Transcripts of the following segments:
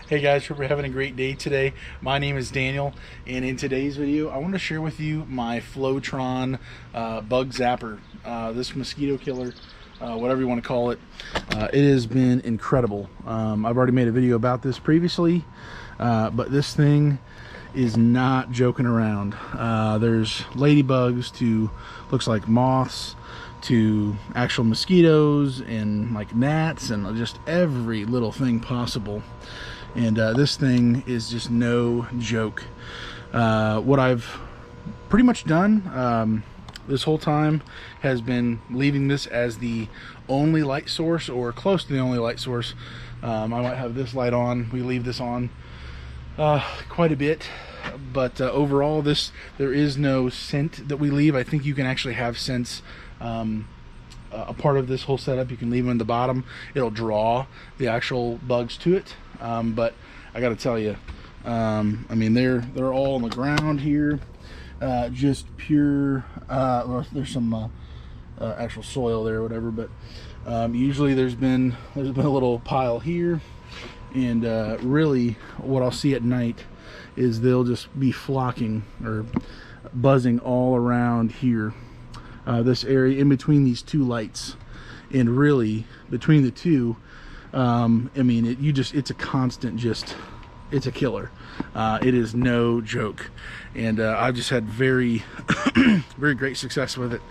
Hey guys, hope you're having a great day today. My name is Daniel, and in today's video I want to share with you my Flowtron Bug Zapper. This mosquito killer, whatever you want to call it, it has been incredible. I've already made a video about this previously, but this thing is not joking around. There's ladybugs to looks like moths to actual mosquitoes and like gnats and just every little thing possible. And this thing is just no joke. What I've pretty much done this whole time has been leaving this as the only light source, or close to the only light source. I might have this light on. We leave this on quite a bit, but overall there is no scent that we leave. I think you can actually have scents a part of this whole setup. You can leave them in the bottom. It'll draw the actual bugs to it. But I got to tell you, I mean, they're all on the ground here, just pure. There's some actual soil there, or whatever. But usually there's been a little pile here, and really, what I'll see at night is they'll just be flocking or buzzing all around here. This area in between these two lights, and really between the two, I mean, it's a constant, it's a killer. It is no joke, and I've just had very very great success with it.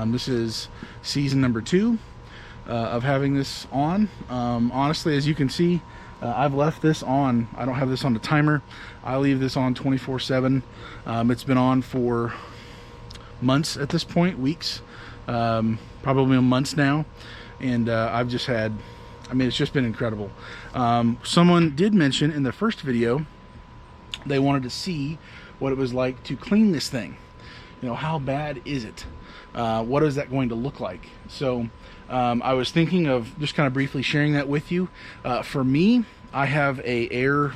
This is season number 2 of having this on. Honestly, as you can see, I've left this on. I don't have this on the timer. I leave this on 24/7. It's been on for months at this point, weeks, probably months now, and I've just had, I mean, it's just been incredible. Someone did mention in the first video they wanted to see what it was like to clean this thing. You know, how bad is it? What is that going to look like? So I was thinking of just kind of briefly sharing that with you. For me, I have a air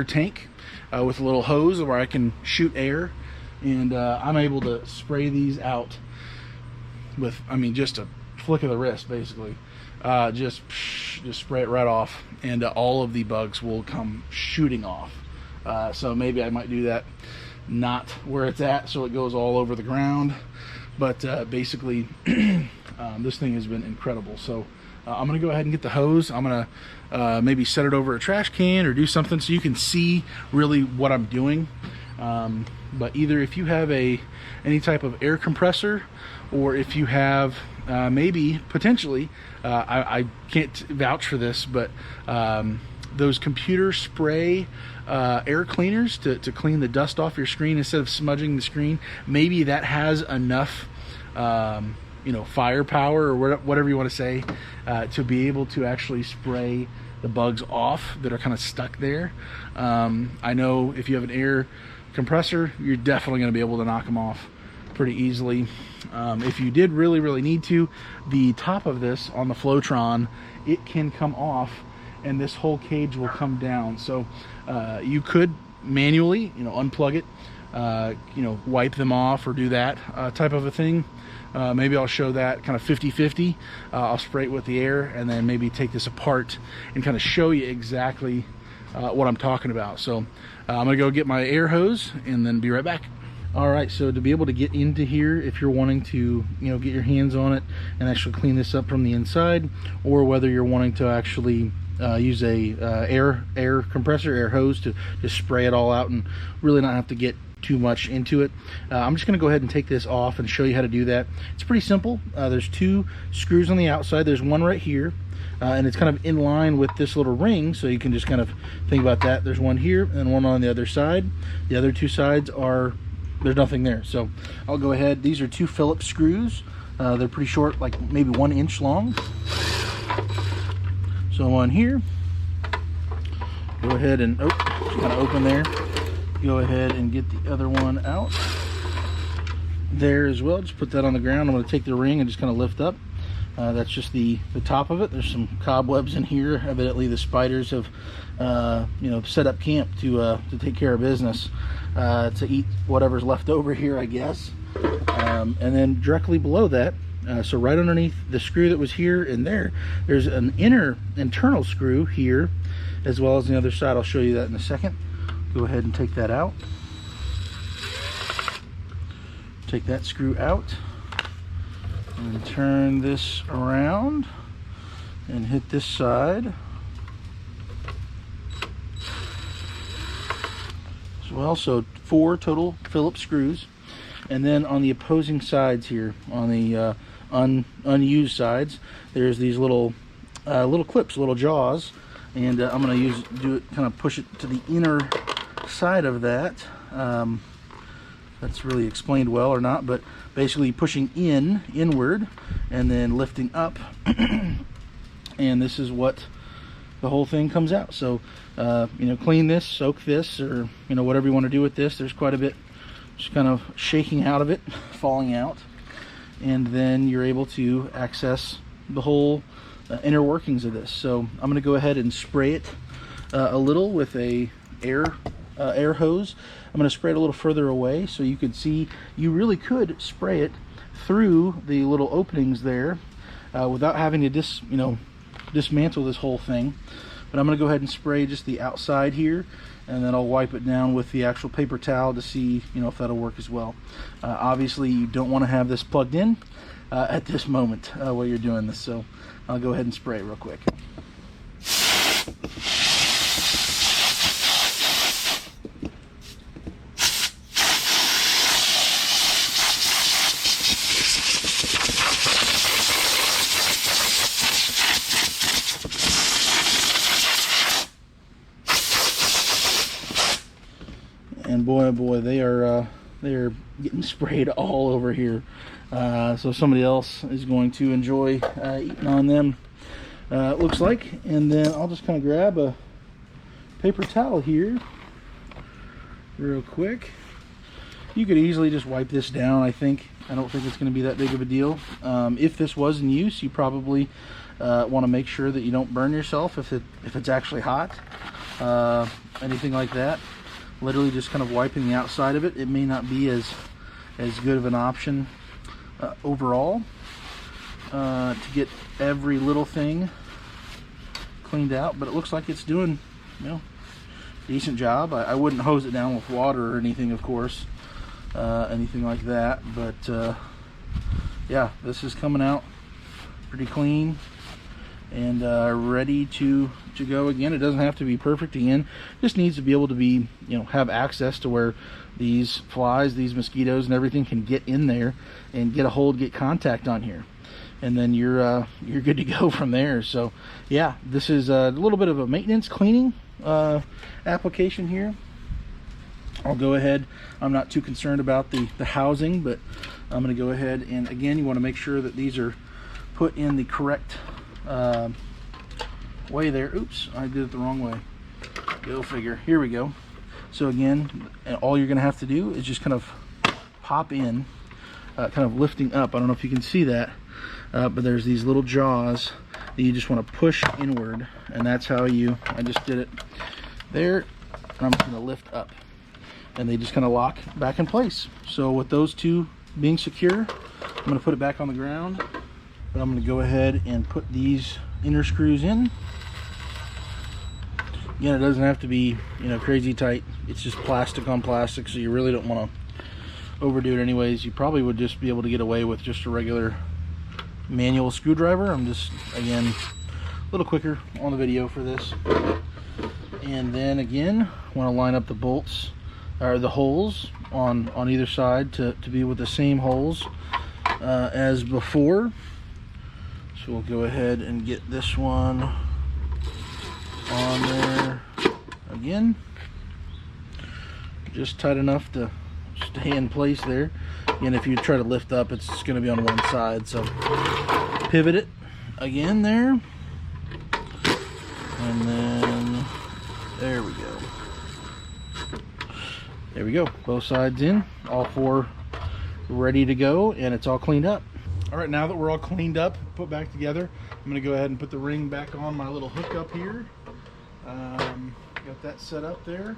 tank with a little hose where I can shoot air, and I'm able to spray these out with, I mean, just a flick of the wrist, basically. Just spray it right off, and all of the bugs will come shooting off. So maybe I might do that not where it's at, so it goes all over the ground, but basically this thing has been incredible. So I'm gonna go ahead and get the hose. I'm gonna maybe set it over a trash can or do something so you can see really what I'm doing. But either if you have any type of air compressor, or if you have maybe potentially, I can't vouch for this, but those computer spray air cleaners to clean the dust off your screen instead of smudging the screen, maybe that has enough you know, firepower, or whatever you want to say, to be able to actually spray the bugs off that are kind of stuck there. I know if you have an air compressor, you're definitely going to be able to knock them off pretty easily. If you did really need to, the top of this on the Flowtron, it can come off, and this whole cage will come down. So you could manually, you know, unplug it, you know, wipe them off, or do that type of a thing. Maybe I'll show that kind of 50-50. I'll spray it with the air, and then maybe take this apart and kind of show you exactly what I'm talking about. So I'm gonna go get my air hose and then be right back. All right, so to be able to get into here, if you're wanting to, you know, get your hands on it and actually clean this up from the inside, or whether you're wanting to actually use a air compressor, air hose to just spray it all out and really not have to get too much into it. I'm just going to go ahead and take this off and show you how to do that. It's pretty simple. There's 2 screws on the outside. There's one right here, and it's kind of in line with this little ring, so you can just kind of think about that. There's one here and one on the other side. The other 2 sides are, there's nothing there. So I'll go ahead. These are 2 Phillips screws. They're pretty short, like maybe 1 inch long. So on here, go ahead and, oh, it's kind of open there. Go ahead and get the other one out there as well. Just put that on the ground. I'm going to take the ring and just kind of lift up. That's just the top of it. There's some cobwebs in here. Evidently the spiders have you know, set up camp to take care of business, to eat whatever's left over here, I guess. And then directly below that So right underneath the screw that was here and there's an internal screw here, as well as the other side. I'll show you that in a second. Go ahead and take that out. Take that screw out and turn this around and hit this side as well. So 4 total Phillips screws, and then on the opposing sides here, on the unused sides, there's these little clips, little jaws, and I'm going to kind of push it to the inner side of that. That's really explained well or not, but basically pushing inward and then lifting up and this is what the whole thing comes out. So you know, clean this, soak this, or you know, whatever you want to do with this. There's quite a bit just kind of shaking out of it, falling out, and then you're able to access the whole inner workings of this. So I'm going to go ahead and spray it a little with a air hose. I'm going to spray it a little further away so you could see. You really could spray it through the little openings there without having to dismantle this whole thing. But I'm going to go ahead and spray just the outside here, and then I'll wipe it down with the actual paper towel to see, you know, if that'll work as well. Obviously you don't want to have this plugged in at this moment while you're doing this, so I'll go ahead and spray it real quick. And boy, oh boy, they are getting sprayed all over here. So somebody else is going to enjoy eating on them, it looks like. And then I'll just kind of grab a paper towel here real quick. You could easily just wipe this down. I don't think it's going to be that big of a deal. If this was in use, you probably want to make sure that you don't burn yourself if it's actually hot, anything like that. Literally just kind of wiping the outside of it. It may not be as good of an option overall to get every little thing cleaned out, but it looks like it's doing, you know, decent job. I wouldn't hose it down with water or anything, of course, anything like that, but yeah, this is coming out pretty clean and ready to go. Again, it doesn't have to be perfect. Again, just needs to be able to be, you know, have access to where these flies, these mosquitoes and everything can get in there and get a hold, get contact on here, and then you're good to go from there. So yeah, this is a little bit of a maintenance cleaning application here. I'll go ahead, I'm not too concerned about the housing, but I'm going to go ahead and, again, you want to make sure that these are put in the correct way there. Oops, I did it the wrong way. Go figure. Here we go. So again, all you're going to have to do is just kind of pop in, kind of lifting up. I don't know if you can see that, but there's these little jaws that you just want to push inward, and that's how I just did it there, and I'm just going to lift up, and they just kind of lock back in place. So with those two being secure, I'm going to put it back on the ground, but I'm going to go ahead and put these inner screws in. Again, it doesn't have to be, you know, crazy tight. It's just plastic on plastic, so you really don't want to overdo it anyways. You probably would just be able to get away with just a regular manual screwdriver. I'm just, again, a little quicker on the video for this. And then again, want to line up the bolts, or the holes on either side to be with the same holes as before. So we'll go ahead and get this one on there again, just tight enough to stay in place there. And if you try to lift up, it's going to be on one side, so pivot it again there, and then there we go, both sides in, all four ready to go, and it's all cleaned up. All right, now that we're all cleaned up, put back together, I'm going to go ahead and put the ring back on my little hook up here. Got that set up there,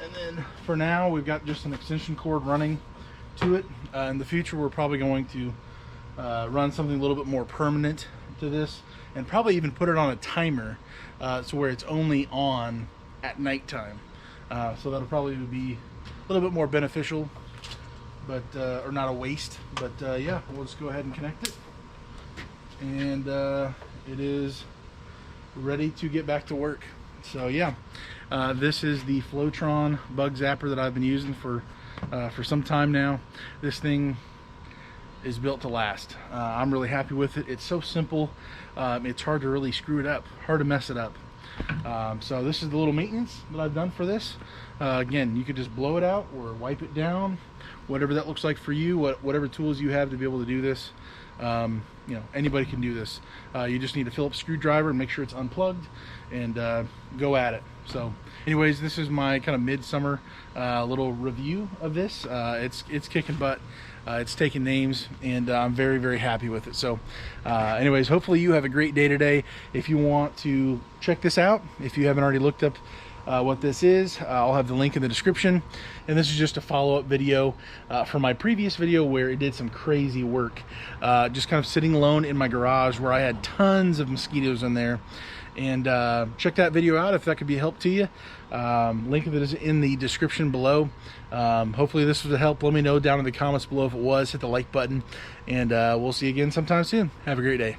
and then for now we've got just an extension cord running to it. In the future, we're probably going to run something a little bit more permanent to this, and probably even put it on a timer, so where it's only on at nighttime. So that'll probably be a little bit more beneficial, but or not a waste. But yeah, we'll just go ahead and connect it, and it is ready to get back to work. So yeah, this is the Flowtron Bug Zapper that I've been using for some time now. This thing is built to last. I'm really happy with it. It's so simple. It's hard to really screw it up, hard to mess it up. So this is the little maintenance that I've done for this. Again, you could just blow it out or wipe it down, whatever that looks like for you, whatever tools you have to be able to do this. You know, anybody can do this. You just need a Phillips screwdriver and make sure it's unplugged, and go at it. So anyways, this is my kind of midsummer little review of this. It's kicking butt. It's taking names, and I'm very, very happy with it. So anyways, hopefully you have a great day today. If you want to check this out, if you haven't already looked up what this is, I'll have the link in the description. And this is just a follow-up video from my previous video where it did some crazy work, just kind of sitting alone in my garage where I had tons of mosquitoes in there. And check that video out if that could be a help to you. Link of it is in the description below. Hopefully this was a help. Let me know down in the comments below if it was. Hit the like button, and we'll see you again sometime soon. Have a great day.